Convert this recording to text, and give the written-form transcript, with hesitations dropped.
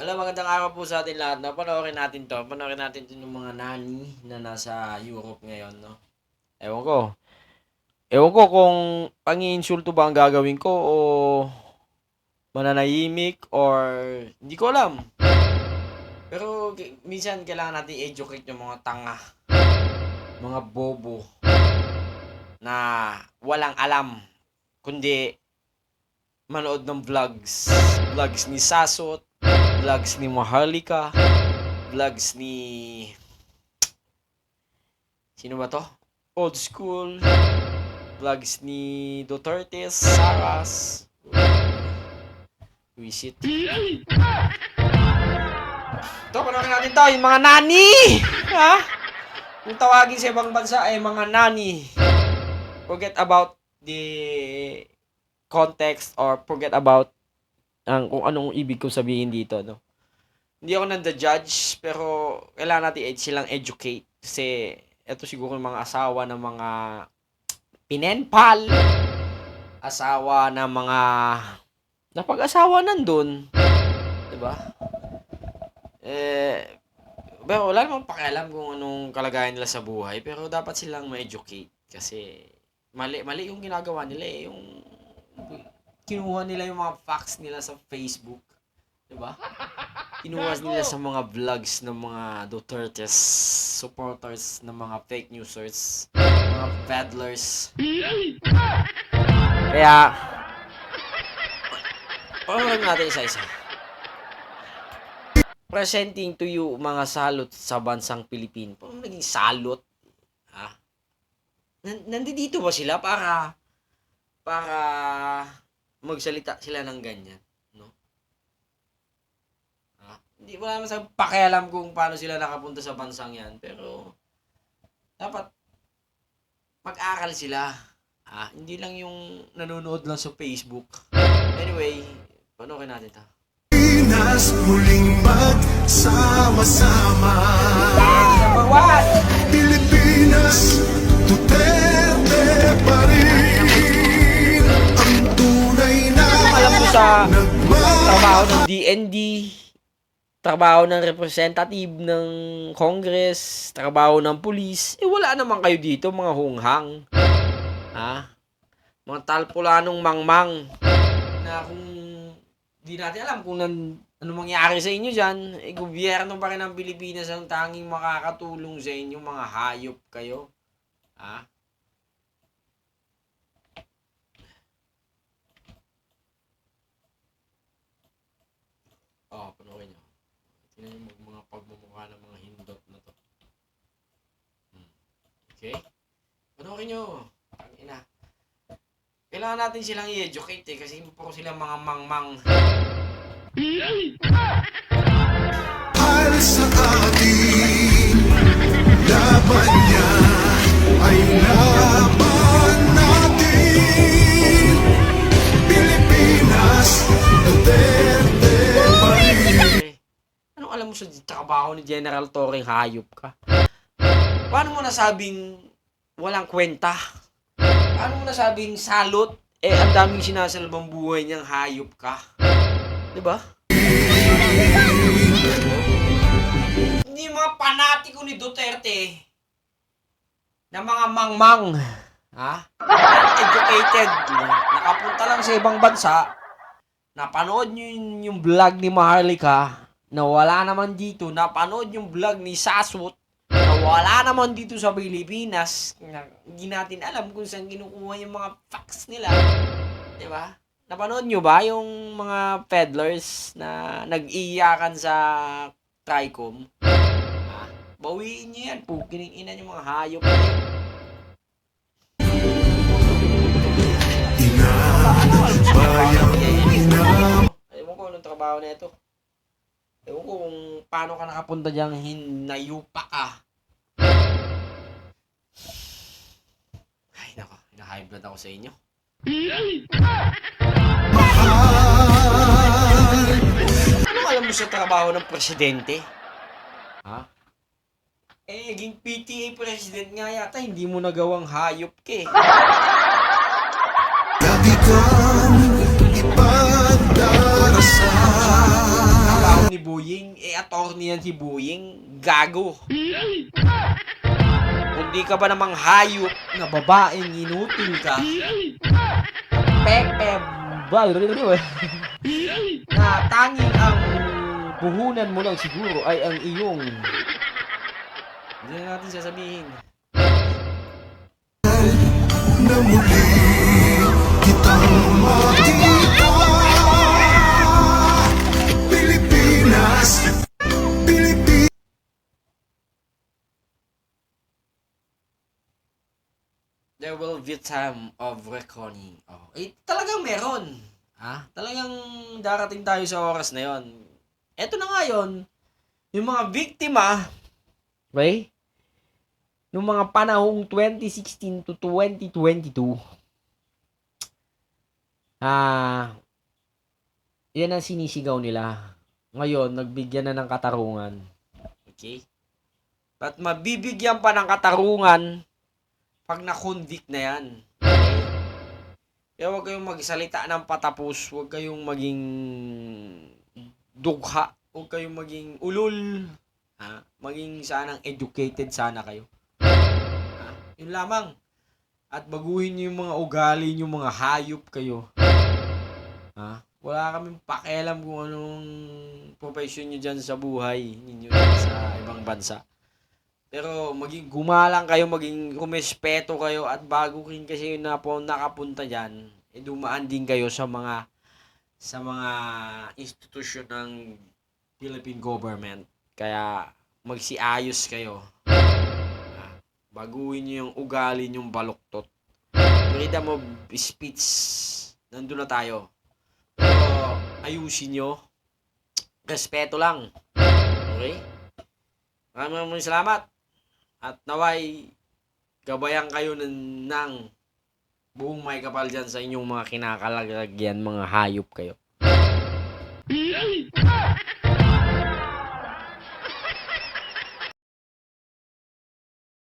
Hello, magandang araw po sa atin lahat, 'no. Panoorin natin 'to ng mga nani na nasa Europe ngayon, 'no. Ewan ko. Ewan ko kung pang-iinsulto ba ang gagawin ko o mananahimik or hindi ko alam. Pero minsan kailangan natin i-educate yung mga tanga, mga bobo na walang alam kundi manood ng vlogs. Vlogs ni Sasot, vlogs ni Maharlika, vlogs ni sino ba 'to? Old School, vlogs ni Duterte, Saras, Wisit. Ito, panoorin natin 'to, yung mga nani! Ha? Kung tawagin sa ibang bansa ay mga nani. Forget about the context or forget about kung anong ibig kong sabihin dito, no? Hindi ako nanda-judge, pero kailangan natin silang educate. Kasi, eto siguro yung mga asawa ng mga pinenpal, asawa ng mga napag-asawa nandun. Diba? Pero wala namang pakialam kung anong kalagayan nila sa buhay, pero dapat silang ma-educate. Kasi, mali yung ginagawa nila eh. Yung kinuha nila yung mga facts nila sa Facebook. Diba? Kinuha nila sa mga vlogs ng mga Duterte's supporters ng mga fake newsers, mga peddlers. Kaya, panoorin natin isa-isa. Presenting to you mga salot sa bansang Pilipino. Paano naging salot? Ha? Nandito ba sila para magsalita sila ng ganyan? No? Hindi, wala naman sa pakialam kung paano sila nakapunta sa bansang yan. Pero, dapat, mag-aral sila. Hindi lang yung nanonood lang sa Facebook. Anyway, panoorin natin ito. Pinas muling magsama-sama. Number one! Pilipinas, Duterte pa rin. Ang tunay na Alam mo sa trabaho ng nagmamahal. DND, trabaho ng representative ng Congress, trabaho ng police, wala naman kayo dito, mga hunghang. Mga talpulanong mangmang na kung di natin alam kung ano mangyari sa inyo dyan, gobyerno pa rin ng Pilipinas ang tanging makakatulong sa inyo, mga hayop kayo. Panoorin nyo. Tingnan nyo mga pagmumukha ng mga hindot na to. Okay? Panoorin nyo. Ina. Kailangan natin silang i-educate kasi puro sila mga mangmang. Mahal sa atin, laban yan ay laban natin. Pilipinas, Duterte pa rin. Anong alam mo sa trabaho ni General Torre, hayop ka? Paano mo nasabing walang kwenta? Paano mo nasabing salot? Ang daming sinasalbang buhay niyang hayop ka. Diba? Hindi mga panatiko ni Duterte na mga mangmang. Educated. Nakapunta lang sa ibang bansa. Napanood nyo yung vlog ni Maharlika na wala naman dito. Napanood yung vlog ni Sasot na wala naman dito sa Pilipinas. Hindi natin alam kung saan kinukuha yung mga facts nila. Diba? Napanood nyo ba yung mga peddlers na nag-iyakan sa Tricom? Bawiin nyo yan. Pukining ina yung mga hayop. Ewan ko anong trabaho na ito. Ewan ko kung paano ka nakapunta dyan, hinayupa ka. Ay, nako. Na-high blood ako sa inyo. Ano alam mo sa trabaho ng presidente? Naging PTA president nga yata, hindi mo nagawang hayop ka eh. Lagi kang ipagdarasal. Trabaho ni Boying. Attorney yan si Boying. Gago. Kung di ka ba namang hayop na babaeng inutil ka, pepe, na tanging ang puhunan mo lang siguro ay ang iyong, hindi na natin sasabihin. Na muli kitang makita. Pilipinas, Pilipinas. There will be time of reckoning. Talagang meron. Talagang darating tayo sa oras na yon. Eto na nga yun. Yung mga biktima, okay? Noong mga panahong 2016 to 2022, yan ang sinisigaw nila. Ngayon, nagbigyan na ng katarungan. Okay? At mabibigyan pa ng katarungan pag na-convict na yan. Kaya huwag kayong magsalita ng patapos. Huwag kayong maging dugha. Huwag kayong maging ulol. Maging sanang educated sana kayo. Yun lamang. At baguhin nyo yung mga ugali nyo, mga hayop kayo. Wala kaming pakialam kung anong profession nyo dyan sa buhay ninyo sa ibang bansa. Pero maging gumalang kayo, maging rumespeto kayo, at bago rin kasi yun na po nakapunta dyan, dumaan din kayo sa mga institusyon ng Philippine government. Kaya magsiayos kayo. Baguhin nyo yung ugali nyong baluktot. Freedom of speech, nandun na tayo. Pero ayusin nyo. Respeto lang. Okay? Maraming salamat. At naway, gabayan kayo ng buong may kapal dyan sa inyong mga kinakalagyan, mga hayop kayo.